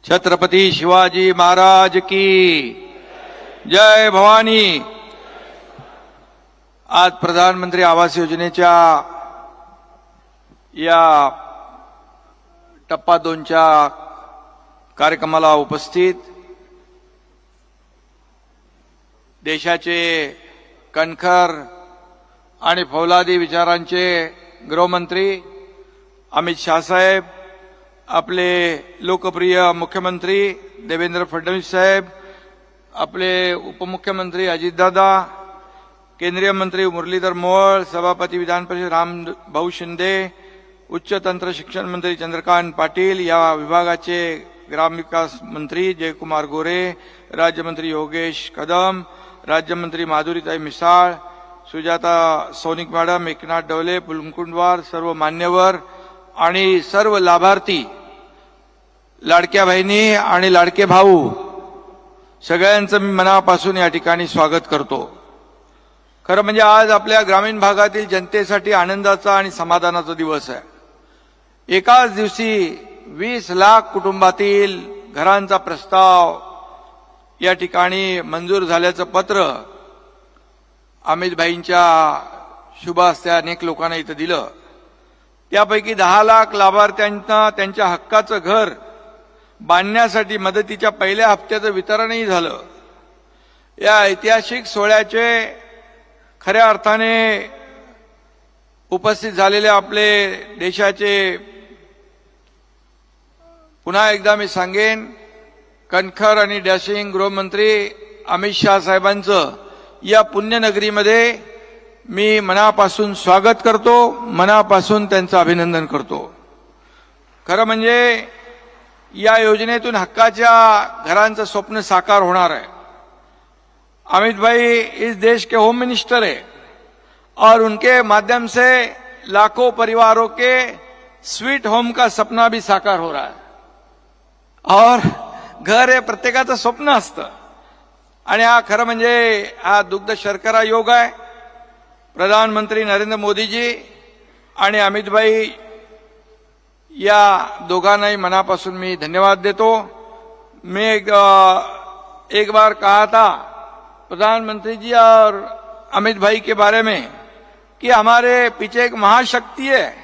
छत्रपती शिवाजी महाराज की जय भवानी। आज प्रधानमंत्री आवास योजनेच्या या टप्पा 2च्या कार्यक्रमाला उपस्थित देशाचे कणखर आणि फौलादी विचारांचे गृहमंत्री अमित शाह साहेब, आपले लोकप्रिय मुख्यमंत्री देवेंद्र फडणवीस साहेब, आपले उपमुख्यमंत्री अजितदादा, केंद्रीय मंत्री मुरलीधर मोहोळ, सभापती विधान परिषद रामभाऊ शिंदे, उच्च तंत्र शिक्षण मंत्री चंद्रकांत पाटील, या विभागाचे ग्रामविकास मंत्री जयकुमार गोरे, राज्यमंत्री योगेश कदम, राज्यमंत्री माधुरीताई मिसाळ, सुजाता सोनिक मॅडम, एकनाथ डवले, मुकुंदवार, सर्व मान्यवर आणि सर्व लाभार्थी, लाडक्या बहिणी आणि लाडके भाऊ, सगळ्यांचं मी मनापासून या ठिकाणी स्वागत करतो। खरं म्हणजे आज आपल्या ग्रामीण भागातील जनतेसाठी आनंदाचा आणि समाधानाचा दिवस आहे। एकाच दिवशी 20 लाख कुटुंबातील घरांचा प्रस्ताव या ठिकाणी मंजूर झाल्याचं पत्र अमित भाईंच्या शुभ हस्ते अनेक लोकांना इथं दिलं। त्यापैकी 10 लाख लाभार्थ्यांना त्यांच्या हक्काचं घर बांधण्यासाठी मदतीच्या पहिल्या हप्त्याचं वितरणही झालं। या ऐतिहासिक सोहळ्याचे खऱ्या अर्थाने उपस्थित झालेले आपले देशाचे, पुन्हा एकदा मी सांगेन, कणखर आणि डॅशिंग गृहमंत्री अमित शाह साहेबांचं या पुण्यनगरीमध्ये मी मनापासून स्वागत करतो, मनापासून त्यांचं अभिनंदन करतो। खरं म्हणजे या योजनेतून हक्काच्या घरांचं स्वप्न साकार होणार है। अमित भाई इस देश के होम मिनिस्टर है और उनके माध्यम से लाखों परिवारों के स्वीट होम का सपना भी साकार हो रहा है। और घर हे प्रत्येकाचं स्वप्न असतं आणि हा खरं म्हणजे हा दुग्ध शर्करा योग आहे। प्रधानमंत्री नरेंद्र मोदीजी आणि अमित भाई या दोघांनाही मनापासून मी धन्यवाद देतो। मैं एक बार कहा था प्रधानमंत्री जी और अमित भाई के बारे में कि हमारे पीछे एक महाशक्ति है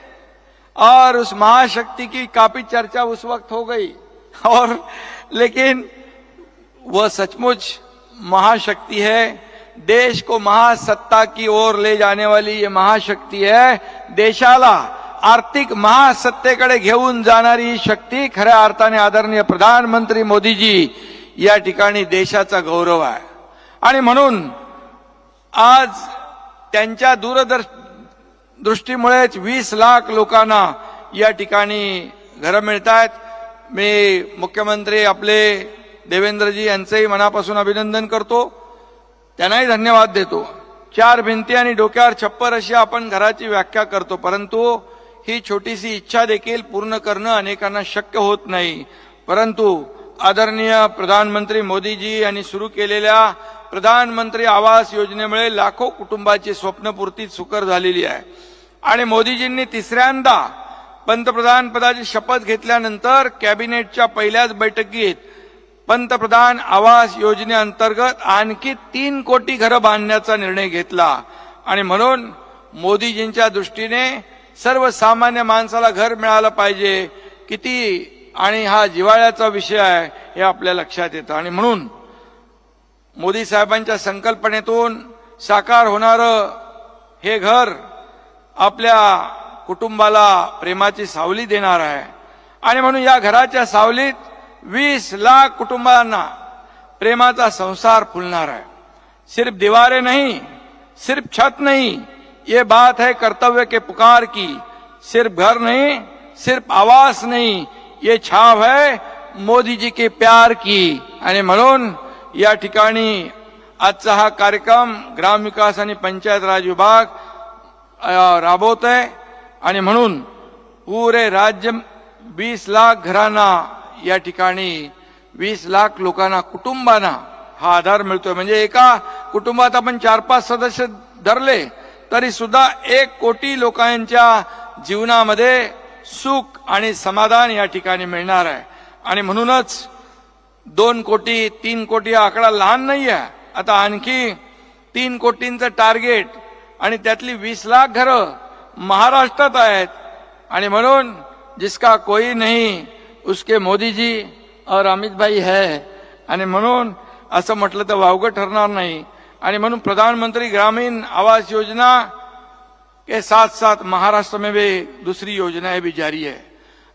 और उस महाशक्ति की काफी चर्चा उस वक्त हो गई, और लेकिन वह सचमुच महाशक्ति है। देश को महासत्ता की ओर ले जाने वाली ये महाशक्ति है। देशाला आर्थिक महासत्तेकडे घेऊन जाणारी शक्ती खऱ्या अर्थाने आदरणीय प्रधानमंत्री मोदीजी या ठिकाणी देशाचा गौरव आहे। आणि म्हणून आज त्यांच्या दूरदृष्टीमुळेच 20 लाख लोकांना या ठिकाणी घरं मिळतात। मी मुख्यमंत्री आपले देवेंद्रजी यांचेही मनापासून अभिनंदन करतो, त्यांनाही धन्यवाद देतो। 4 भिंती आणि डोक्यावर छप्पर अशी आपण घराची व्याख्या करतो, परंतु ही छोटीशी इच्छा देखील पूर्ण करणं अनेकांना शक्य होत नाही। परंतु आदरणीय प्रधानमंत्री मोदीजी यांनी सुरू केलेल्या प्रधानमंत्री आवास योजनेमुळे लाखो कुटुंबाची स्वप्नपूर्ती सुकर झालेली आहे। आणि मोदीजींनी तिसऱ्यांदा पंतप्रधान पदाची शपथ घेतल्यानंतर कॅबिनेटच्या पहिल्याच बैठकीत पंतप्रधान आवास योजनेअंतर्गत आणखी 3 कोटी घरं बांधण्याचा निर्णय घेतला। आणि म्हणून मोदीजींच्या दृष्टीने सर्वसामान्य माणसाला घर मिळालं पाहिजे किती, आणि हा जिव्हाळ्याचा विषय आहे हे आपल्या लक्षात येतं। आणि म्हणून मोदी साहेबांच्या संकल्पनेतून साकार होणारं हे घर आपल्या कुटुंबाला प्रेमाची सावली देणार आहे। आणि म्हणून या घराच्या सावलीत 20 लाख कुटुंबांना प्रेमाचा संसार फुलणार है। सिर्फ दीवारें नहीं, सिर्फ छत नहीं, ये बात है कर्तव्य के पुकार की। सिर्फ घर नहीं, सिर्फ आवास नहीं, ये छाव है मोदी जी के प्यार की। आणि म्हणून या ठिकाणी आजचा हा कार्यक्रम ग्रामविकास आणि पंचायत राज विभाग राबवत आहे। आणि म्हणून पुरे राज्य 20 लाख घरांना या ठिकाणी 20 लाख लोकांना, कुटुंबांना हा आधार मिळतोय। म्हणजे एका कुटुंबात आपण 4-5 सदस्य धरले तरी सुद्धा 1 कोटी लोकांच्या जीवनामध्ये सुख आणि समाधान या ठिकाणी मिळणार आहे। आणि म्हणूनच 2 कोटी 3 कोटी हा आकडा लहान नाही आहे. आता आणखी 3 कोटींचं टार्गेट आणि त्यातली 20 लाख घरं महाराष्ट्रात आहेत. आणि म्हणून जिसका कोई नहीं उसके मोदी जी और अमित भाई है. आणि म्हणून असं म्हटलं तर वावगं ठरणार नाही. आणि म्हणून प्रधानमंत्री ग्रामीण आवास योजना के साथ साथ महाराष्ट्र में भी दूसरी योजनाएं भी जारी है.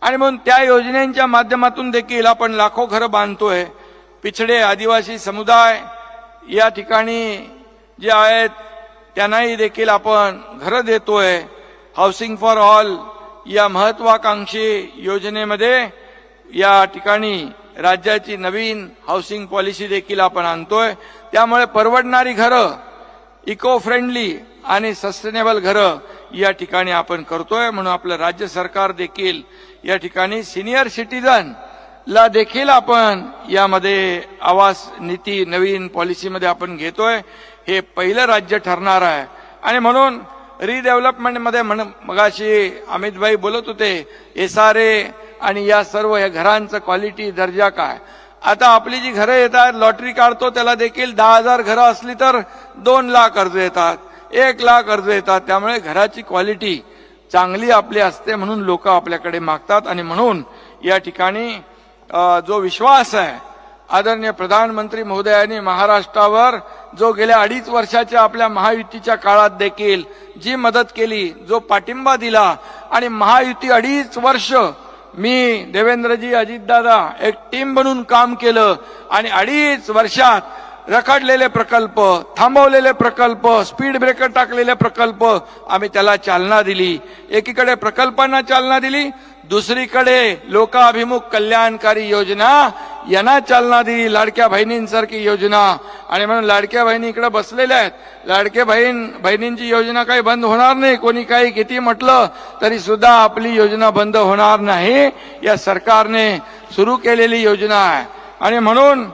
आणि म्हणून त्या योजनेच्या माध्यमातून देखील आपण लाखो घरं बांधतोय. पिछडे आदिवासी समुदाय या ठिकाणी जे आहेत त्यांनाही देखील आपण घरं देतोय. हाऊसिंग फॉर ऑल या महत्वाकांक्षी योजनेमध्ये या ठिकाणी राज्याची नवीन हाऊसिंग पॉलिसी देखील आपण आणतोय. त्यामुळे परवडणारी घरं, इको फ्रेंडली आणि सस्टेनेबल घरं या ठिकाणी आपण करतोय. म्हणून आपलं राज्य सरकार देखील या ठिकाणी सिनियर सिटीजन ला देखील आपण यामध्ये आवास नीती नवीन पॉलिसीमध्ये आपण घेतोय. हे पहिलं राज्य ठरणार आहे. आणि म्हणून रिडेव्हलपमेंट मध्ये मगाशी अमित भाई बोलत होते SRA आणि या सर्व या घरांचं क्वालिटी दर्जा काय. आता आपली जी घरं येतात लॉटरी काढतो त्याला देखील 10,000 घरं असली तर 2 लाख अर्ज येतात, 1 लाख अर्ज येतात. त्यामुळे घराची क्वालिटी चांगली आपली असते म्हणून लोक आपल्याकडे मागतात. आणि म्हणून या ठिकाणी जो विश्वास आहे आदरणीय प्रधानमंत्री महोदयांनी महाराष्ट्रावर जो गेल्या 2.5 वर्षाच्या आपल्या महायुतीच्या काळात देखील जी मदत केली, जो पाठिंबा दिला आणि महायुती 2.5 वर्ष मी देवेंद्रजी अजितदादा एक टीम बनून काम केलं आणि 2.5 वर्षात रखडलेले प्रकल्प, थांबवलेले प्रकल्प, स्पीड ब्रेकर टाकलेले प्रकल्प आम्ही त्याला चालना दिली. एकीकडे प्रकल्पांना चालना दिली, दुसरीकडे लोकाभिमुख कल्याणकारी योजना यांना चालना दिली. लाडक्या बहिणींसारखी योजना. आणि म्हणून लाडक्या बहिणी इकडे बसलेल्या आहेत. लाडक्या बहिणींची योजना काही बंद होणार नाही. कोणी काही किती म्हटलं तरी सुद्धा आपली योजना बंद होणार नाही. या सरकारने सुरू केलेली योजना आहे. आणि म्हणून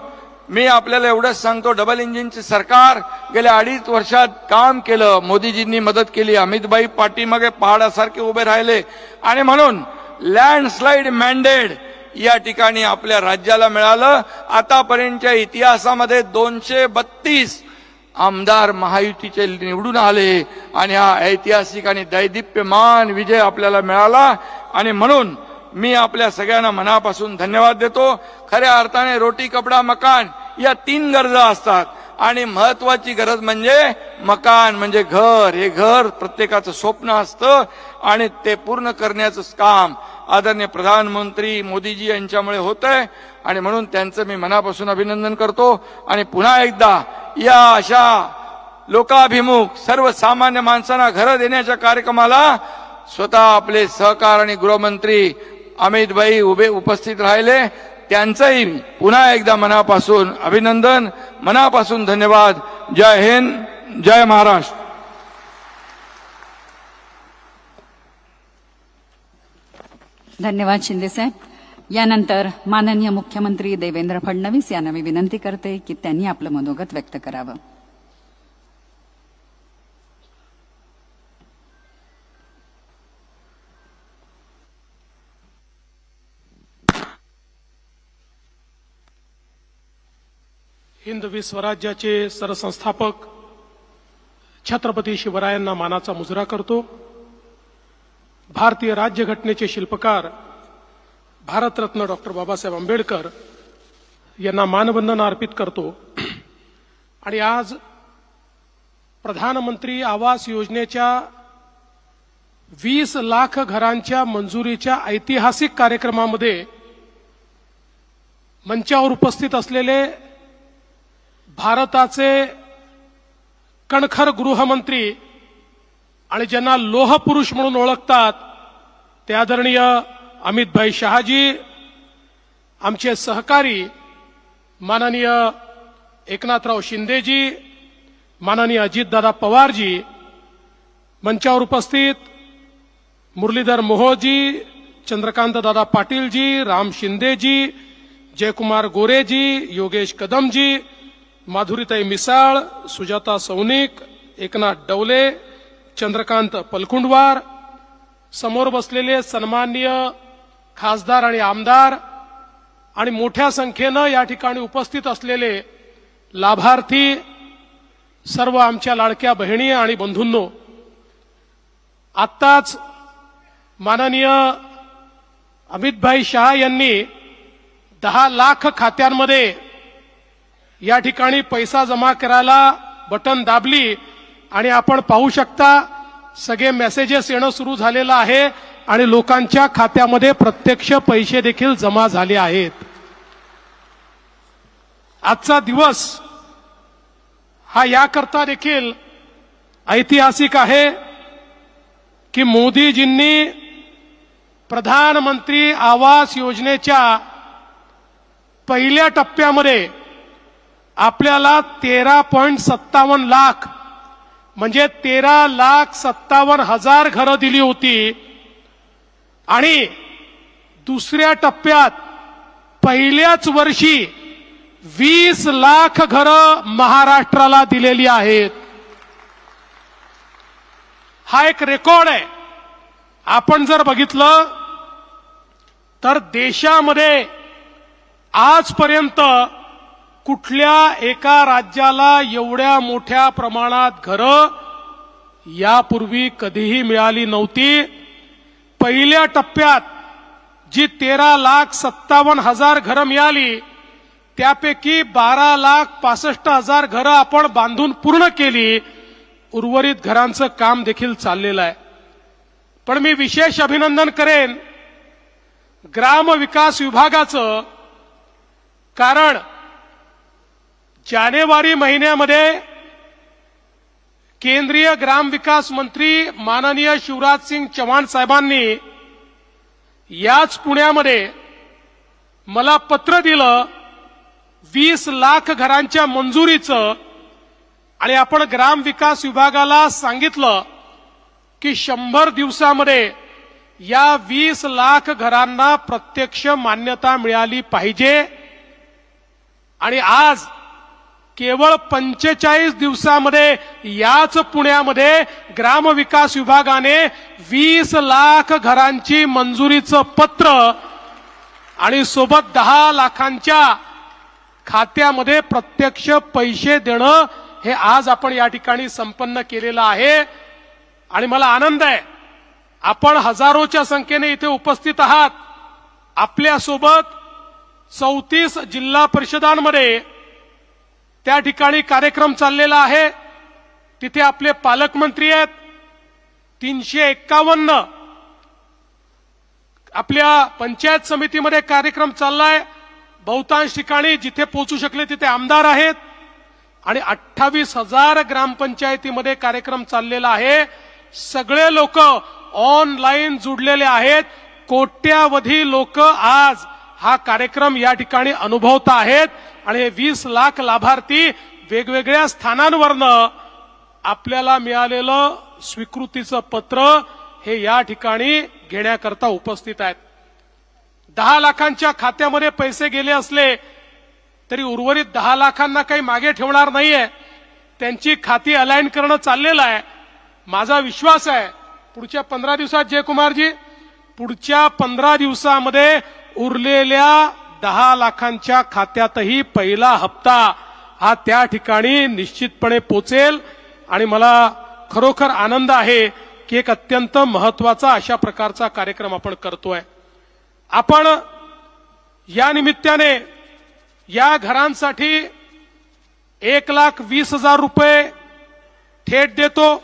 मी आपल्याला एवढंच सांगतो, डबल इंजिनचे सरकार गेल्या 2.5 वर्षात काम केलं. मोदीजींनी मदत केली. अमितभाई पाठीमागे पहाडासारखे उभे राहिले. आणि म्हणून लँडस्लाइड मॅन्डेट या ठिकाणी आपल्या राज्याला मिळालं. आतापर्यंतच्या इतिहासामध्ये 232 आमदार महायुतीचे निवडून आले आणि हा ऐतिहासिक आणि दैदिप्यमान विजय आपल्याला मिळाला. आणि म्हणून मी आपल्या सगळ्यांना मनापासून धन्यवाद देतो. खऱ्या अर्थाने रोटी कपडा मकान या 3 गरजा असतात आणि महत्वाची गरज म्हणजे मकान म्हणजे घर. हे घर प्रत्येकाचं स्वप्न असतं आणि ते पूर्ण करण्याचं काम आदरणीय प्रधानमंत्री मोदीजी यांच्यामुळे होतंय. आणि म्हणून त्यांचं मी मनापासून अभिनंदन करतो. आणि पुन्हा एकदा या अशा लोकाभिमुख सर्वसामान्य माणसांना घरं देण्याच्या कार्यक्रमाला स्वतः आपले सहकार आणि गृहमंत्री अमित भाई उपस्थित राहिले. त्यांचंही पुन्हा एकदा मनापासून अभिनंदन, मनापासून धन्यवाद. जय हिंद, जय महाराष्ट्र. धन्यवाद शिंदे साहेब. यानंतर माननीय मुख्यमंत्री देवेंद्र फडणवीस यांना मी विनंती करते की त्यांनी आपलं मनोगत व्यक्त करावं. हिंदवी स्वराज्याचे सरसंस्थापक छत्रपती शिवरायांना मानाचा मुजरा करतो. भारतीय राज्यघटनेचे शिल्पकार भारतरत्न डॉक्टर बाबासाहेब आंबेडकर यांना मानवंदना अर्पित करतो. आणि आज प्रधानमंत्री आवास योजनेच्या 20 लाख घरांच्या मंजुरीच्या ऐतिहासिक कार्यक्रमामध्ये मंचावर उपस्थित असलेले भारताचे कणखर गृहमंत्री आणि ज्यांना लोह पुरुष म्हणून ओळखतात ते आदरणीय अमितभाई शहाजी, आमचे सहकारी माननीय एकनाथराव शिंदेजी, माननीय अजितदादा पवारजी, मंचावर उपस्थित मुरलीधर मोहोजी, चंद्रकांतदादा पाटीलजी, राम शिंदेजी, जयकुमार गोरेजी, योगेश कदमजी, माधुरीताई मिसाळ, सुजाता सौनिक, एकनाथ डवले, चंद्रकांत पलकुंडवार, समोर बसलेले सन्माननीय खासदार आणि आमदार आणि मोठ्या संख्येनं या ठिकाणी उपस्थित असलेले लाभार्थी, सर्व आमच्या लाडक्या बहिणी आणि बंधूंनो, आत्ताच माननीय अमितभाई शहा यांनी 10 लाख खात्यांमध्ये या ठिकाणी पैसा जमा करायला बटन दाबली आणि आपण पाहू शकता सगळे मेसेजेस येणं सुरू झालेलं आहे आणि लोकांच्या खात्यामध्ये प्रत्यक्ष पैसे देखील जमा झाले आहेत. आजचा दिवस हा याकरता देखील ऐतिहासिक आहे की मोदीजींनी प्रधानमंत्री आवास योजनेच्या पहिल्या टप्प्यामध्ये आपल्याला 13.57 लाख म्हणजे 13,57,000 घरं दिली होती आणि दुसऱ्या टप्प्यात पहिल्याच वर्षी 20 लाख घरं महाराष्ट्राला दिलेली आहेत. हा एक रेकॉर्ड आहे. आपण जर बघितलं तर देशामध्ये आजपर्यंत कुठल्या एका राज्याला एवढ्या मोठ्या प्रमाणात घरं यापूर्वी कधीही मिळाली नव्हती. पहिल्या टप्प्यात जी 13,57,000 घरं मिळाली त्यापैकी 12,65,000 घरं आपण बांधून पूर्ण केली. उर्वरित घरांचं काम देखील चाललेलं आहे. पण मी विशेष अभिनंदन करेन ग्राम विकास विभागाचं, कारण जानेवारी महिन्यामध्ये केंद्रीय ग्राम विकास मंत्री माननीय शिवराज सिंग चौहान साहेबांनी याच पुण्यामध्ये मला पत्र दिलं 20 लाख घरांच्या मंजुरीचं आणि आपण ग्राम विकास विभागाला सांगितलं की 100 दिवसामध्ये या 20 लाख घरांना प्रत्यक्ष मान्यता मिळाली पाहिजे. आणि आज केवळ 45 दिवसामध्ये याच पुण्यामध्ये ग्राम विकास विभागाने 20 लाख घरांची मंजुरीचं पत्र आणि सोबत 10 लाखांच्या खात्यामध्ये प्रत्यक्ष पैसे देणं हे आज आपण या ठिकाणी संपन्न केलेलं आहे. आणि मला आनंद आहे आपण हजारोच्या संख्येने इथे उपस्थित आहात. आपल्यासोबत 34 जिल्हा परिषदांमध्ये त्या ठिकाणी कार्यक्रम चाललेला आहे. तिथे आपले पालकमंत्री आहेत. 351 आपल्या पंचायत समितीमध्ये कार्यक्रम चाललाय. बहुतांश ठिकाणी जिथे पोहोचू शकले तिथे आमदार आहेत आणि 28,000 ग्रामपंचायतीमध्ये कार्यक्रम चाललेला आहे. सगळे लोक ऑनलाईन जुडलेले आहेत. कोट्यावधी लोक आज हा कार्यक्रम या ठिकाणी अनुभवत आहेत आणि हे 20 लाख लाभार्थी वेगवेगळ्या स्थानांवरनं आपल्याला मिळालेलं स्वीकृतीचं पत्र हे या ठिकाणी घेण्याकरता उपस्थित आहेत. 10 लाखांच्या खात्यामध्ये पैसे गेले असले तरी उर्वरित 10 लाखांना काही मागे ठेवणार नाहीये. त्यांची खाती अलाइन करणं चाललेलं आहे. माझा विश्वास आहे पुढच्या 15 दिवसात जयकुमारजी, पुढच्या 15 दिवसामध्ये उरलेल्या 10 लाखांच्या खात्यातही पहिला हप्ता हा त्या ठिकाणी निश्चितपणे पोचेल. आणि मला खरोखर आनंद आहे की एक अत्यंत महत्वाचा अशा प्रकारचा कार्यक्रम आपण करतोय. आपण या निमित्ताने या घरांसाठी 1,20,000 रुपये थेट देतो.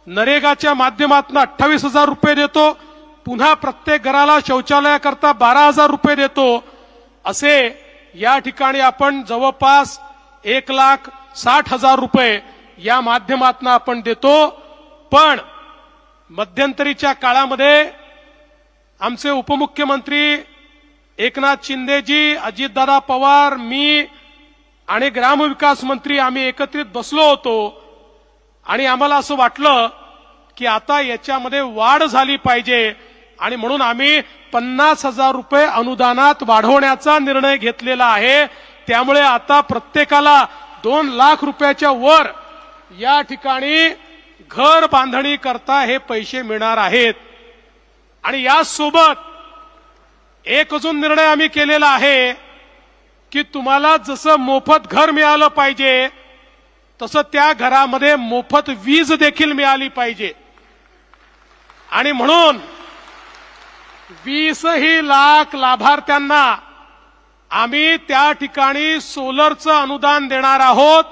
नरेगाच्या माध्यमातून 28,000 रुपये देतो. पुन्हा प्रत्येक घराला शौचालयाकरता 12,000 रुपये देतो. असे या ठिकाणी आपण जवळपास 1,60,000 रुपये या माध्यमातून आपण देतो. पण मध्यंतरीच्या काळामध्ये आमचे उपमुख्यमंत्री एकनाथ शिंदेजी, अजितदादा पवार, मी आणि ग्रामविकास मंत्री आम्ही एकत्रित बसलो होतो आणि आम्हाला असं वाटलं की आता याच्यामध्ये वाढ झाली पाहिजे आणि म्हणून आम्ही 50,000 रुपये अनुदानात वाढवण्याचा निर्णय घेतलेला आहे. त्यामुळे आता प्रत्येकाला 2 लाख रुपयाच्या वर या ठिकाणी घर बांधणी करता हे पैसे मिळणार आहेत. आणि यासोबत एक अजून निर्णय आम्ही केलेला आहे की तुम्हाला जसं मोफत घर मिळालं पाहिजे तसं त्या घरामध्ये मोफत वीज देखील मिळाली पाहिजे. आणि म्हणून 20 लाख लाभार्थ्यांना आम्ही त्या ठिकाणी सोलरचं अनुदान देणार आहोत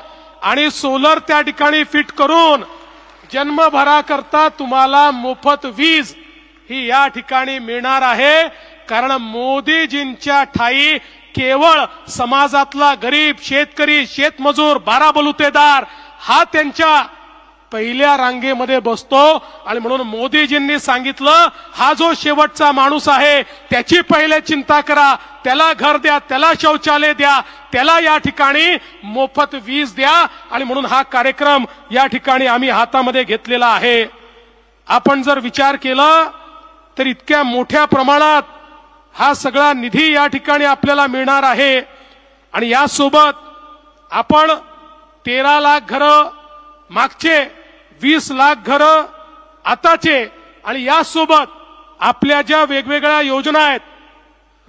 आणि सोलर त्या ठिकाणी फिट करून जन्मभराकरता तुम्हाला मोफत वीज ही या ठिकाणी मिळणार आहे. कारण मोदीजींच्या ठाई केवळ समाजातला गरीब, शेतकरी, शेतमजूर, बाराबलुतेदार हा त्यांच्या पहिल्या रांगेमध्ये बसतो. आणि म्हणून मोदीजींनी सांगितलं, हा जो शेवटचा माणूस आहे त्याची पहिले चिंता करा, त्याला घर द्या, त्याला शौचालय द्या, त्याला या ठिकाणी मोफत वीज द्या. आणि म्हणून हा कार्यक्रम या ठिकाणी आम्ही हातामध्ये घेतलेला आहे. आपण जर विचार केला तर इतक्या मोठ्या प्रमाणात हा सगळा निधी या ठिकाणी आपल्याला मिळणार आहे. आणि यासोबत आपण 13 लाख घरं, मागचे 20 लाख घरं आताचे, आणि यासोबत आपल्या ज्या वेगवेगळ्या योजना आहेत,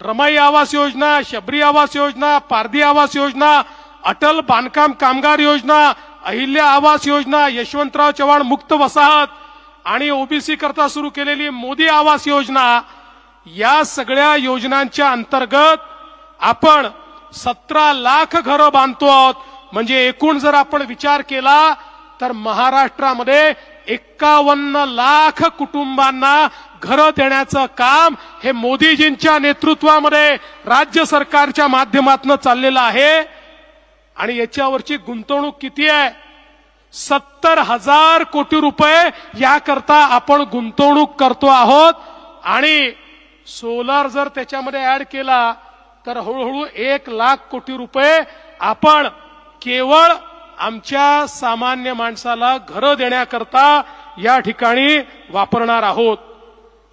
रमाई आवास योजना, शबरी आवास योजना, पारधी आवास योजना, अटल बांधकाम कामगार योजना, अहिल्या आवास योजना, यशवंतराव चव्हाण मुक्त वसाहत आणि ओबीसी करता सुरू केलेली मोदी आवास योजना, या सगळ्या योजनांच्या अंतर्गत आपण 17 लाख घरं बांधतो आहोत. म्हणजे एकूण जर आपण विचार केला तर महाराष्ट्रामध्ये 51 लाख कुटुंबांना घरं देण्याचं काम हे मोदीजींच्या नेतृत्वामध्ये राज्य सरकारच्या माध्यमातून चाललेलं आहे. आणि याच्यावरची गुंतवणूक किती आहे? 70,000 कोटी रुपये याकरता आपण गुंतवणूक करतो आहोत. आणि सोलार जर त्याच्यामध्ये ऍड केला तर हळूहळू 1 लाख कोटी रुपये आपण केवळ आमच्या सामान्य माणसाला घरं देण्याकरता या ठिकाणी वापरणार आहोत.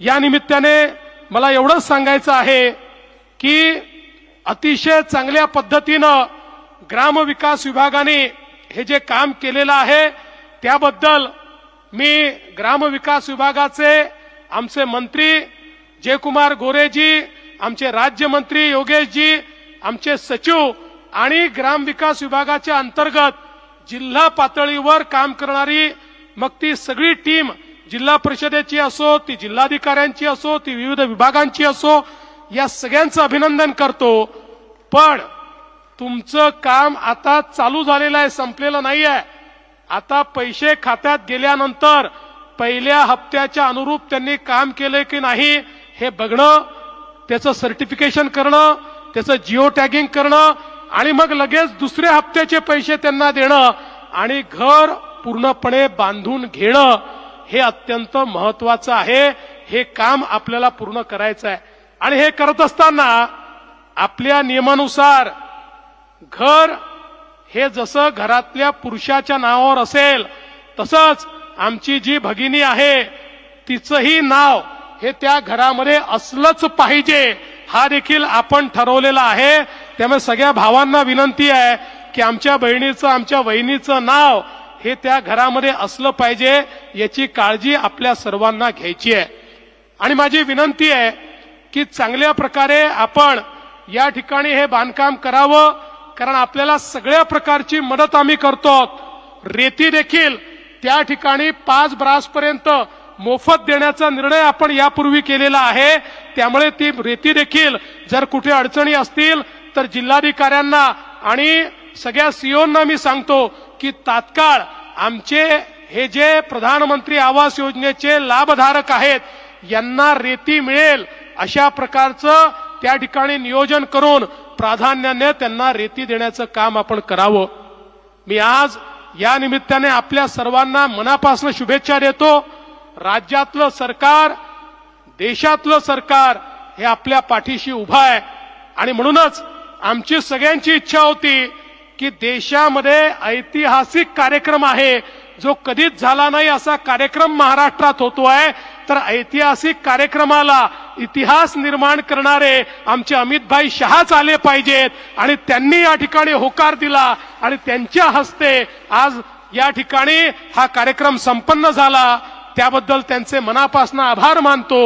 या निमित्ताने मला एवढंच सांगायचं आहे की अतिशय चांगल्या पद्धतीनं ग्रामविकास विभागाने हे जे काम केलेलं आहे त्याबद्दल मी ग्रामविकास विभागाचे आमचे मंत्री जयकुमार गोरेजी, आमचे राज्यमंत्री योगेशजी, आमचे सचिव आणि ग्रामविकास विभागाच्या अंतर्गत जिल्हा पातळीवर काम करणारी मग ती सगळी टीम, जिल्हा परिषदेची असो, ती जिल्हाधिकाऱ्यांची असो, ती विविध विभागांची असो, या सगळ्यांचं अभिनंदन करतो. पण तुमचं काम आता चालू झालेलं आहे, संपलेलं नाहीये. आता पैसे खात्यात गेल्यानंतर पहिल्या हप्त्याच्या अनुरूप त्यांनी काम केलंय की नाही हे बघणं, त्याचं सर्टिफिकेशन करणं, त्याचं जिओ टॅगिंग करणं आणि मग लगेच दुसऱ्या हप्त्याचे पैसे त्यांना देणं आणि घर पूर्णपणे बांधून घेणं हे अत्यंत महत्वाचं आहे. हे काम आपल्याला पूर्ण करायचं आहे. आणि हे करत असताना आपल्या नियमानुसार घर हे जसं घरातल्या पुरुषाच्या नावावर असेल तसंच आमची जी भगिनी आहे तिचंही नाव हे त्या घरामध्ये असलंच पाहिजे, हा देखील आपण ठरवलेला आहे. त्यामुळे सगळ्या भावांना विनंती आहे की आमच्या बहिणीचं, आमच्या वहिनीचं नाव हे त्या घरामध्ये असलं पाहिजे, याची काळजी आपल्या सर्वांना घ्यायची आहे. आणि माझी विनंती आहे की चांगल्या प्रकारे आपण या ठिकाणी हे बांधकाम करावं, कारण आपल्याला सगळ्या प्रकारची मदत आम्ही करतो. रेती देखील त्या ठिकाणी 5 ब्रासपर्यंत मोफत देण्याचा निर्णय आपण यापूर्वी केलेला आहे. त्यामुळे ती रेती देखील जर कुठे अडचणी असतील तर जिल्हाधिकाऱ्यांना आणि सगळ्या सीओंना मी सांगतो की तात्काळ आमचे हे जे प्रधानमंत्री आवास योजनेचे लाभधारक आहेत यांना रेती मिळेल अशा प्रकारचं त्या ठिकाणी नियोजन करून प्राधान्याने त्यांना रेती देण्याचं काम आपण करावं. मी आज या निमित्ताने आपल्या सर्वांना मनापासून शुभेच्छा देतो. राज्यातलं सरकार, देशातलं सरकार हे आपल्या पाठीशी उभं आहे. आणि म्हणूनच आमची सगळ्यांची इच्छा होती की देशामध्ये ऐतिहासिक कार्यक्रम आहे, जो कधीच झाला नाही असा कार्यक्रम महाराष्ट्रात होतोय. तर ऐतिहासिक कार्यक्रमाला इतिहास निर्माण करणारे आमचे अमितभाई शहाच आले पाहिजेत आणि त्यांनी या ठिकाणी होकार दिला आणि त्यांच्या हस्ते आज या ठिकाणी हा कार्यक्रम संपन्न झाला. त्याबद्दल त्यांचे मनापासून आभार मानतो.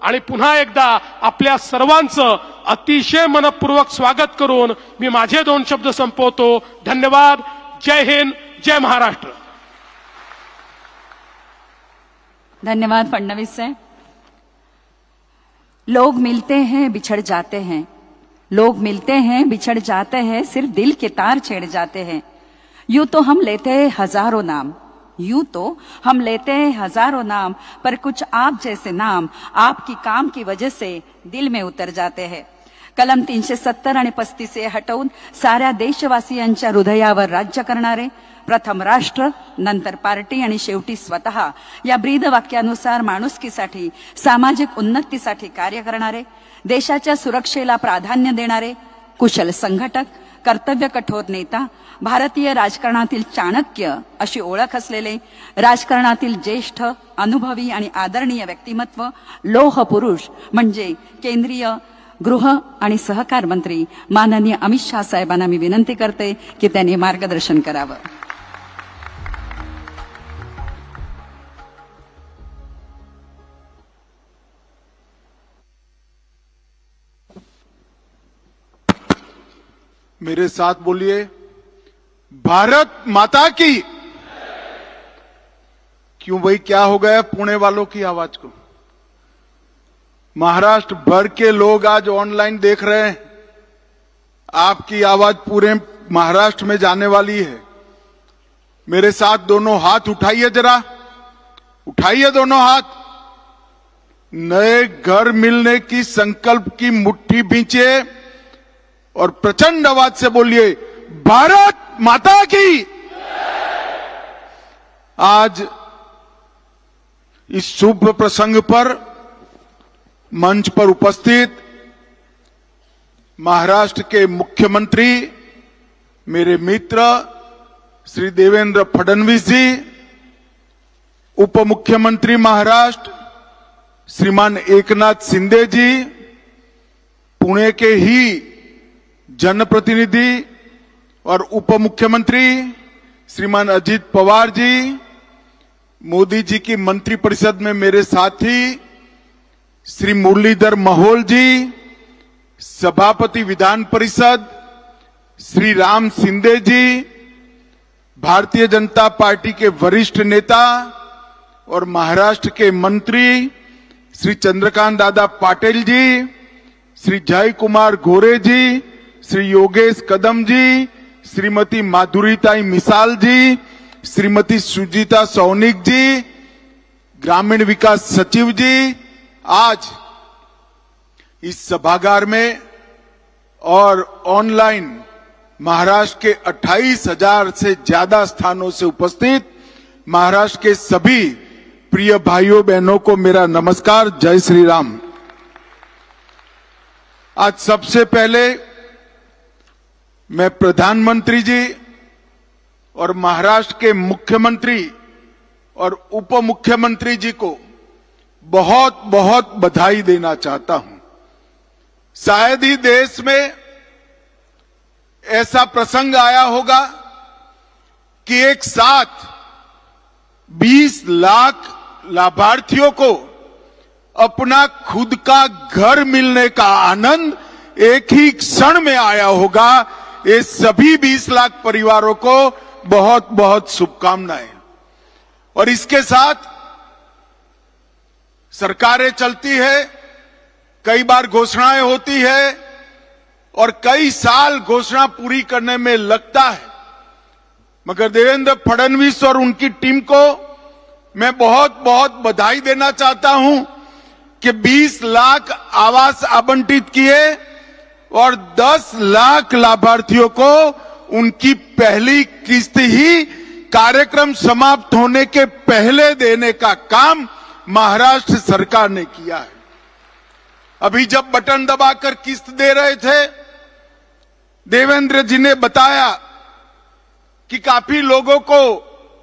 आणि पुन्हा एकदा आपल्या सर्वांचं अतिशय मनपूर्वक स्वागत करून मी माझे 2 शब्द संपवतो. धन्यवाद. जय हिंद, जय महाराष्ट्र. धन्यवाद फडणवीस साहब. लोग मिलते हैं बिछड़ जाते हैं, लोग मिलते हैं बिछड़ जाते हैं, सिर्फ दिल के तार छेड़ जाते हैं. यूं तो हम लेते हैं हजारों नाम, यूं तो हम लेते हैं हजारों नाम, पर कुछ आप जैसे नाम आपकी काम की वजह से दिल में उतर जाते हैं. कलम 370 आणि 35 हटवून साऱ्या देशवासियांच्या हृदयावर राज्य करणारे, प्रथम राष्ट्र, नंतर पार्टी आणि शेवटी स्वतः या ब्रीद वाक्यानुसार माणुसकीसाठी, सामाजिक उन्नतीसाठी कार्य करणारे, देशाच्या सुरक्षेला प्राधान्य देणारे, कुशल संघटक, कर्तव्य कठोर नेता, भारतीय राजकारणातील चाणक्य अशी ओळख असलेले, राजकारणातील ज्येष्ठ, अनुभवी आणि आदरणीय व्यक्तिमत्व, लोह पुरुष म्हणजे केंद्रीय गृह आणि सहकार मंत्री माननीय अमित शाह साहेबांना मी विनंती करते की त्यांनी मार्गदर्शन करावं. मेरे साथ बोलिए, भारत माता की. क्यों भाई, क्या हो गया पुणे वालों की आवाज को? महाराष्ट्र भर के लोग आज ऑनलाइन देख रहे हैं. आपकी आवाज पूरे महाराष्ट्र में जाने वाली है. मेरे साथ दोनों हाथ उठाइए, जरा उठाइए दोनों हाथ. नए घर मिलने की संकल्प की मुट्ठी भींचिए और प्रचंड आवाज से बोलिए, भारत माता की. आज इस शुभ प्रसंग पर मंच पर उपस्थित महाराष्ट्र के मुख्यमंत्री, मेरे मित्र श्री देवेंद्र फडणवीस जी, उप मुख्यमंत्री महाराष्ट्र श्रीमान एकनाथ शिंदे जी, पुणे के ही जनप्रतिनिधि और उप मुख्यमंत्री श्रीमान अजित पवार जी, मोदी जी की मंत्रिपरिषद में मेरे साथी श्री मुरलीधर महल जी, सभापति विधान परिषद श्री राम शिंदे जी, भारतीय जनता पार्टी के वरिष्ठ नेता और महाराष्ट्र के मंत्री श्री चंद्रकांत दादा पाटिल जी, श्री जय कुमार घोरे जी, श्री योगेश कदम जी, श्रीमती माधुरीताई मिसाल जी, श्रीमती सुजीता सौनिक जी, ग्रामीण विकास सचिव जी, आज इस सभागार में और ऑनलाइन महाराष्ट्र के 28,000 से ज्यादा स्थानों से उपस्थित महाराष्ट्र के सभी प्रिय भाइयों बहनों को मेरा नमस्कार. जय श्री राम. आज सबसे पहले मैं प्रधानमंत्री जी और महाराष्ट्र के मुख्यमंत्री और उप मुख्यमंत्री जी को बहुत बहुत बधाई देना चाहता हूं. शायद ही देश में ऐसा प्रसंग आया होगा कि एक साथ 20 लाख लाभार्थियों को अपना खुद का घर मिलने का आनंद एक ही क्षण में आया होगा. ये सभी 20 लाख परिवारों को बहुत बहुत शुभकामनाएं. और इसके साथ सरकारें चलती है, कई बार घोषणाएं होती है और कई साल घोषणा पूरी करने में लगता है, मगर देवेंद्र फडणवीस और उनकी टीम को मैं बहुत बहुत बधाई देना चाहता हूं कि 20 लाख आवास आवंटित किए और 10 लाख लाभार्थियों को उनकी पहली किस्त ही कार्यक्रम समाप्त होने के पहले देने का काम महाराष्ट्र सरकार ने किया है. अभी जब बटन दबाकर किस्त दे रहे थे, देवेंद्र जी ने बताया कि काफी लोगों को,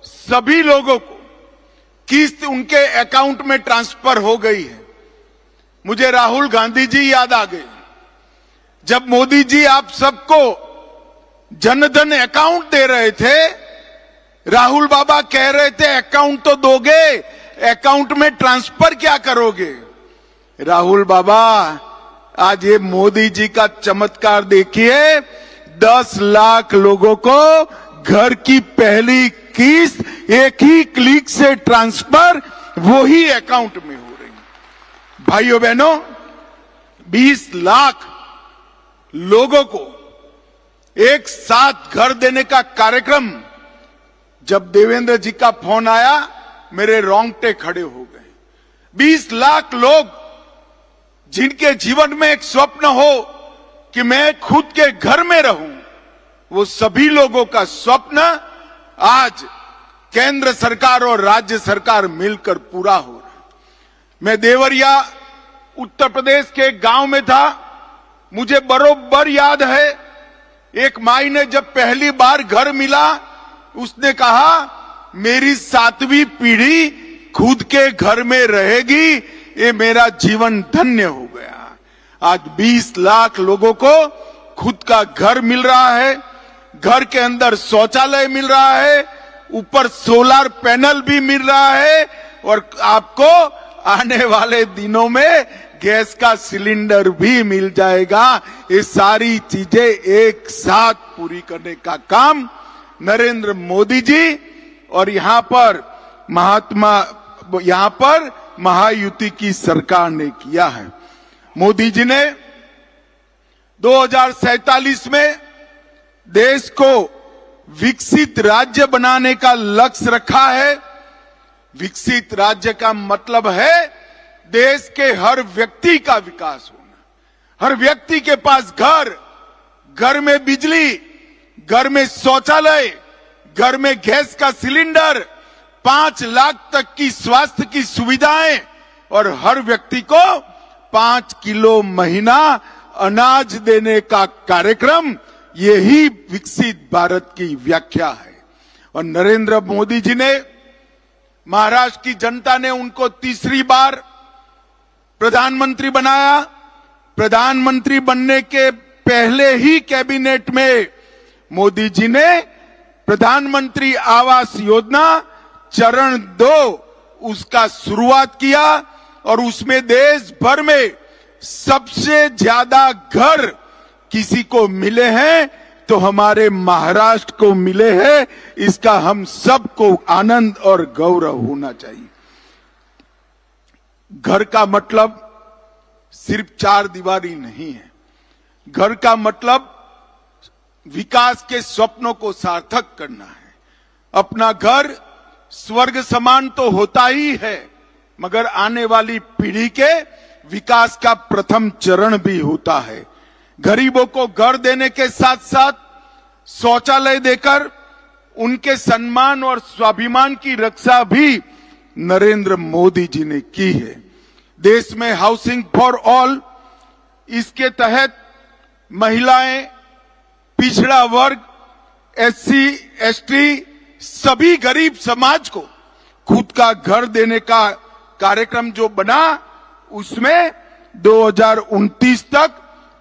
सभी लोगों को किस्त उनके अकाउंट में ट्रांसफर हो गई है. मुझे राहुल गांधी जी याद आ गए. जब मोदी जी आप सबको जनधन अकाउंट दे रहे थे, राहुल बाबा कह रहे थे अकाउंट तो दोगे, अकाउंट में ट्रांसफर क्या करोगे? राहुल बाबा, आज ये मोदी जी का चमत्कार देखिए, 10 लाख लोगों को घर की पहली किस्त एक ही क्लिक से ट्रांसफर वो ही अकाउंट में हो रही है। भाइयों बहनों, 20 लाख लोगों को एक साथ घर देने का कार्यक्रम, जब देवेंद्र जी का फोन आया मेरे रोंगटे खड़े हो गए। 20 लाख लोग जिनके जीवन में एक स्वप्न हो कि मैं खुद के घर में रहूं, वो सभी लोगों का स्वप्न आज केंद्र सरकार और राज्य सरकार मिलकर पूरा हो रहा है। मैं देवरिया उत्तर प्रदेश के एक गांव में था, मुझे बरोबर याद है, एक माई ने जब पहली बार घर मिला, उसने कहा मेरी 7वीं पीढ़ी खुद के घर में रहेगी, ये मेरा जीवन धन्य हो गया। आज 20 लाख लोगों को खुद का घर मिल रहा है, घर के अंदर शौचालय मिल रहा है, ऊपर सोलर पैनल भी मिल रहा है, और आपको आने वाले दिनों में गैस का सिलेंडर भी मिल जाएगा। ये सारी चीजें एक साथ पूरी करने का काम नरेंद्र मोदी जी और यहां पर महायुति की सरकार ने किया है। मोदी जी ने 2047 में देश को विकसित राज्य बनाने का लक्ष्य रखा है। विकसित राज्य का मतलब है देश के हर व्यक्ति का विकास होना, हर व्यक्ति के पास घर, घर में बिजली, घर में शौचालय, घर में गैस का सिलेंडर, 5 लाख तक की स्वास्थ्य की सुविधाएं, और हर व्यक्ति को 5 किलो महीना अनाज देने का कार्यक्रम, यही विकसित भारत की व्याख्या है। और नरेंद्र मोदी जी ने, महाराष्ट्र की जनता ने उनको तीसरी बार प्रधानमंत्री बनाया। प्रधानमंत्री बनने के पहले ही कैबिनेट में मोदी जी ने प्रधानमंत्री आवास योजना चरण 2 उसका शुरुआत किया, और उसमें देश भर में सबसे ज्यादा घर किसी को मिले हैं तो हमारे महाराष्ट्र को मिले हैं। इसका हम सबको आनंद और गौरव होना चाहिए। घर का मतलब सिर्फ 4 दीवारी नहीं है। घर का मतलब विकास के स्वप्नों को सार्थक करना है। अपना घर स्वर्ग समान तो होता ही है, मगर आने वाली पीढ़ी के विकास का प्रथम चरण भी होता है। गरीबों को घर देने के साथ साथ शौचालय देकर उनके सम्मान और स्वाभिमान की रक्षा भी नरेंद्र मोदी जी ने की है। देश में हाउसिंग फॉर ऑल, इसके तहत महिलाएं, पिछड़ा वर्ग, SC, ST, सभी गरीब समाज को खुद का घर देने का कार्यक्रम जो बना, उसमें 2029 तक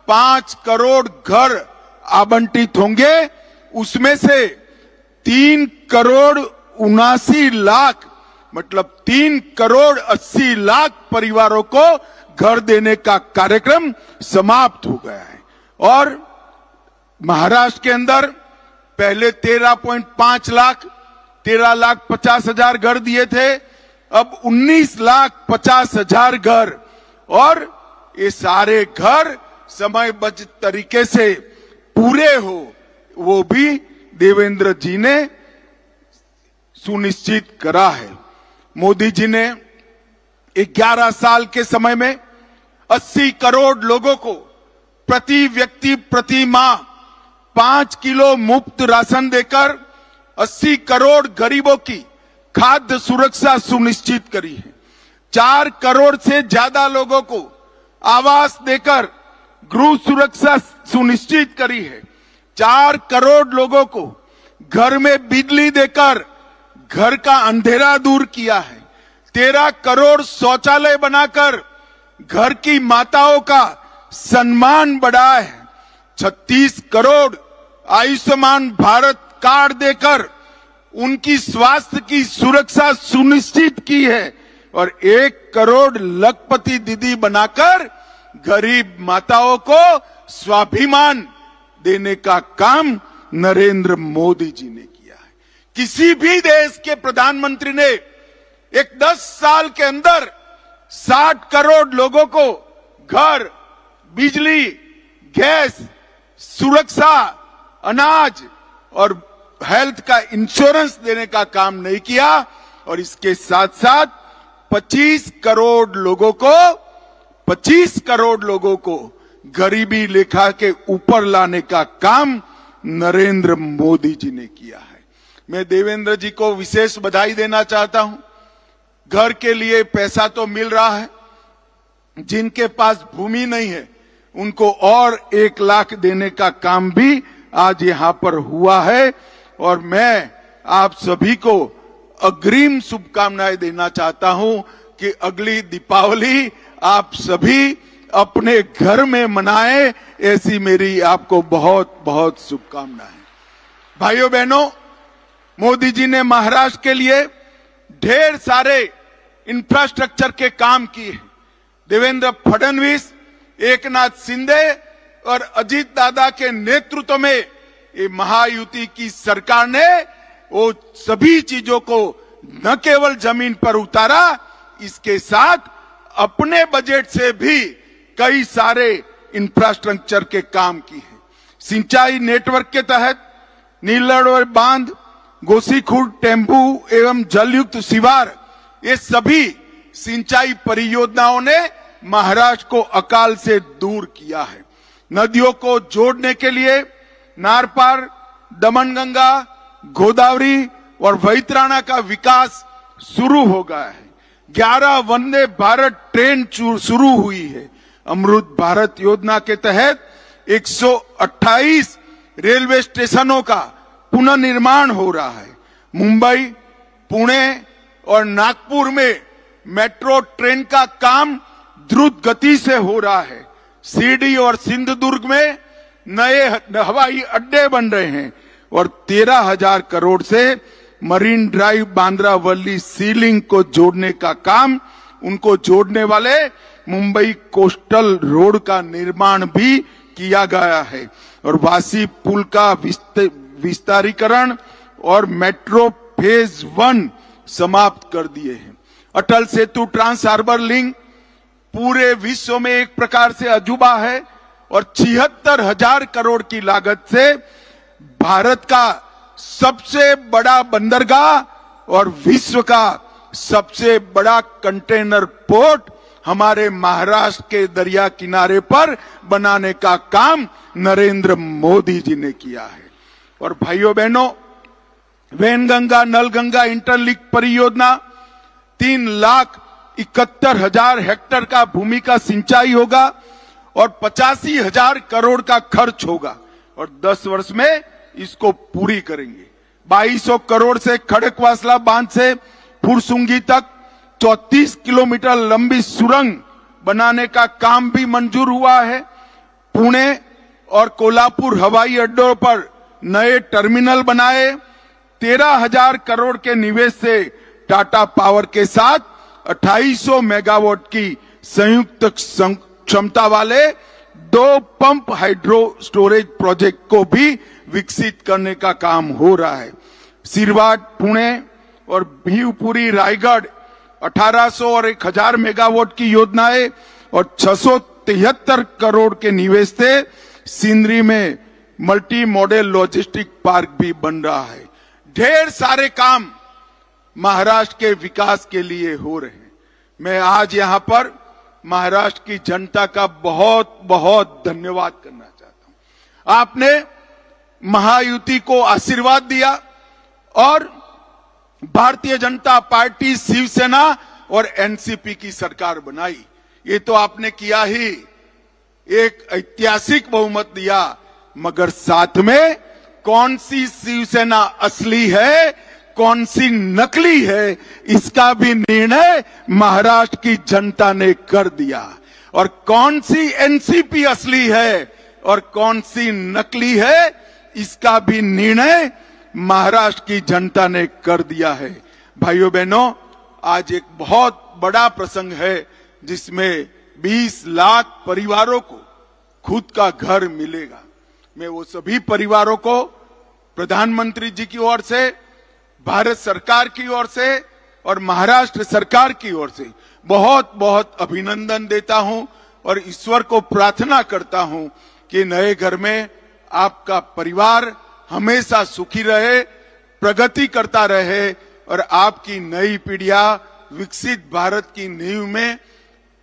5 करोड़ घर आवंटित होंगे। उसमें से 3 करोड़ 79 लाख, मतलब 3 करोड़ 80 लाख परिवारों को घर देने का कार्यक्रम समाप्त हो गया है। और महाराष्ट्र के अंदर पहले 13.5 लाख, 13,50,000 घर दिए थे, अब 19,50,000 घर, और ये सारे घर समयबद्ध तरीके से पूरे हो, वो भी देवेंद्र जी ने सुनिश्चित करा है। मोदी जी ने 11 साल के समय में 80 करोड़ लोगों को प्रति व्यक्ति प्रति माह 5 किलो मुफ्त राशन देकर 80 करोड़ गरीबों की खाद्य सुरक्षा सुनिश्चित करी है। 4 करोड़ से ज्यादा लोगों को आवास देकर गृह सुरक्षा सुनिश्चित करी है। 4 करोड़ लोगों को घर में बिजली देकर घर का अंधेरा दूर किया है। 13 करोड़ शौचालय बनाकर घर की माताओं का सम्मान बढ़ाया है। 36 करोड़ आयुष्मान भारत कार्ड देकर उनकी स्वास्थ्य की सुरक्षा सुनिश्चित की है। और 1 करोड़ लखपति दीदी बनाकर गरीब माताओं को स्वाभिमान देने का काम नरेंद्र मोदी जी ने किया है। किसी भी देश के प्रधानमंत्री ने एक 10 साल के अंदर 60 करोड़ लोगों को घर, बिजली, गैस, सुरक्षा, अनाज और हेल्थ का इंश्योरेंस देने का काम नहीं किया। और इसके साथ साथ 25 करोड़ लोगों को गरीबी रेखा के ऊपर लाने का काम नरेंद्र मोदी जी ने किया है। मैं देवेंद्र जी को विशेष बधाई देना चाहता हूं। घर के लिए पैसा तो मिल रहा है, जिनके पास भूमि नहीं है उनको और 1 लाख देने का काम भी आज यहां पर हुआ है। और मैं आप सभी को अग्रिम शुभकामनाएं देना चाहता हूं कि अगली दीपावली आप सभी अपने घर में मनाएं, ऐसी मेरी आपको बहुत बहुत शुभकामनाएं। भाइयों बहनों, मोदी जी ने महाराष्ट्र के लिए ढेर सारे इंफ्रास्ट्रक्चर के काम किए। देवेंद्र फडणवीस, एकनाथ शिंदे और अजीत दादा के नेतृत्व में ये महायुति की सरकार ने वो सभी चीजों को न केवल जमीन पर उतारा, इसके साथ अपने बजट से भी कई सारे इंफ्रास्ट्रक्चर के काम किए हैं। सिंचाई नेटवर्क के तहत नीलड़ बांध, गोसीखुर्द, टेम्बू एवं जलयुक्त शिवार, ये सभी सिंचाई परियोजनाओं ने महाराष्ट्र को अकाल से दूर किया है। नदियों को जोड़ने के लिए नारपार, दमनगंगा, गोदावरी और वैतरणा का विकास शुरू हो गया है। 11 वंदे भारत ट्रेन शुरू हुई है। अमृत भारत योजना के तहत 128 रेलवे स्टेशनों का पुनर्निर्माण हो रहा है। मुंबई, पुणे और नागपुर में मेट्रो ट्रेन का काम द्रुत गति से हो रहा है। शिरडी और सिंधुदुर्ग में नए हवाई अड्डे बन रहे हैं और 13,000 करोड़ से Marine Drive, Bandra Worli Sea Link को जोड़ने का काम, उनको जोड़ने वाले मुंबई कोस्टल रोड का निर्माण भी किया गया है। और वासी पुल का विस्तारीकरण और मेट्रो फेज 1 समाप्त कर दिए हैं। Atal Setu trans harbour link पूरे विश्व में एक प्रकार से अजूबा है और 76,000 करोड़ की लागत से भारत का सबसे बड़ा बंदरगाह और विश्व का सबसे बड़ा कंटेनर पोर्ट हमारे महाराष्ट्र के दरिया किनारे पर बनाने का काम नरेंद्र मोदी जी ने किया है। और भाइयों बहनों, वैनगंगा नलगंगा इंटरलिंक परियोजना 3,71,000 हेक्टेयर का भूमि का सिंचाई होगा और 85,000 करोड़ का खर्च होगा और 10 वर्ष में इसको पूरी करेंगे। 2200 करोड़ से खड़कवासला बांध से फुरसुंगी तक 34 किलोमीटर लंबी सुरंग बनाने का काम भी मंजूर हुआ है। पुणे और कोल्हापुर हवाई अड्डों पर नए टर्मिनल बनाए। 13,000 करोड़ के निवेश से टाटा पावर के साथ 2800 मेगावाट की संयुक्त क्षमता वाले 2 पंप हाइड्रो स्टोरेज प्रोजेक्ट को भी विकसित करने का काम हो रहा है। सिरवाट, पुणे और भीवपुरी, रायगढ़ 1800 और 1000 मेगावाट की योजनाएं और 673 करोड़ के निवेश से सिंदरी में मल्टी मॉडल लॉजिस्टिक पार्क भी बन रहा है। ढेर सारे काम महाराष्ट्र के विकास के लिए हो रहे हैं। मैं आज यहां पर महाराष्ट्र की जनता का बहुत बहुत धन्यवाद करना चाहता हूं। आपने महायुति को आशीर्वाद दिया और भारतीय जनता पार्टी, शिवसेना और एनसीपी की सरकार बनाई। ये तो आपने किया ही, एक ऐतिहासिक बहुमत दिया, मगर साथ में कौन सी शिवसेना असली है, कौन सी नकली है, इसका भी निर्णय महाराष्ट्र की जनता ने कर दिया। और कौन सी एनसीपी असली है और कौन सी नकली है, इसका भी निर्णय महाराष्ट्र की जनता ने कर दिया है। भाइयों बहनों, आज एक बहुत बड़ा प्रसंग है जिसमें 20 लाख परिवारों को खुद का घर मिलेगा। मैं वो सभी परिवारों को प्रधानमंत्री जी की ओर से, भारत सरकार की ओर से और महाराष्ट्र सरकार की ओर से बहुत बहुत अभिनंदन देता हूं और ईश्वर को प्रार्थना करता हूं कि नए घर में आपका परिवार हमेशा सुखी रहे, प्रगति करता रहे और आपकी नई पीढ़ियां विकसित भारत की नींव में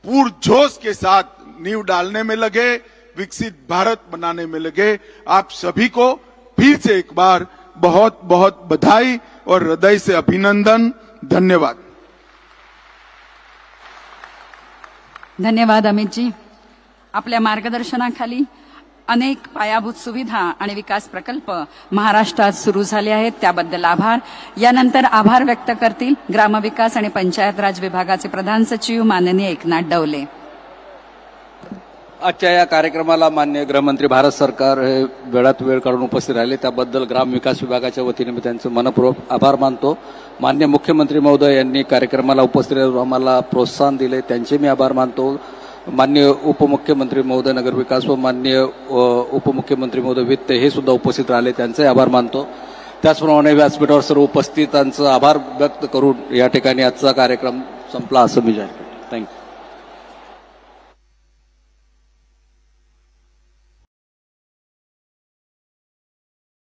पूरजोश के साथ नींव डालने में लगे, विकसित भारत बनाने में लगे। आप सभी को फिर से एक बार बहुत बहुत बधाई और हृदय से अभिनंदन। धन्यवाद। धन्यवाद अमितजी। आपल्या मार्गदर्शनाखाली अनेक पायाभूत सुविधा आणि विकास प्रकल्प महाराष्ट्रात सुरू झाले आहेत, त्याबद्दल आभार। यानंतर आभार व्यक्त करतील ग्रामविकास आणि पंचायत राज विभागाचे प्रधान सचिव माननीय एकनाथ डवले। आजच्या या कार्यक्रमाला माननीय गृहमंत्री भारत सरकार हे वेळात वेळ काढून उपस्थित राहिले, त्याबद्दल ग्राम विकास विभागाच्या वतीने मी त्यांचे मनपूर्वक आभार मानतो। माननीय मुख्यमंत्री महोदय यांनी कार्यक्रमाला उपस्थित राहून आम्हाला प्रोत्साहन दिले, त्यांचे मी आभार मानतो। माननीय उपमुख्यमंत्री महोदय नगर विकास व माननीय उपमुख्यमंत्री महोदय वित्त हे सुद्धा उपस्थित राहिले, त्यांचे आभार मानतो। त्याचप्रमाणे व्यासपीठावर सर्व उपस्थितांचा आभार व्यक्त करून या ठिकाणी आजचा कार्यक्रम संपला असं मी जाहीर करतो। थँक्यू।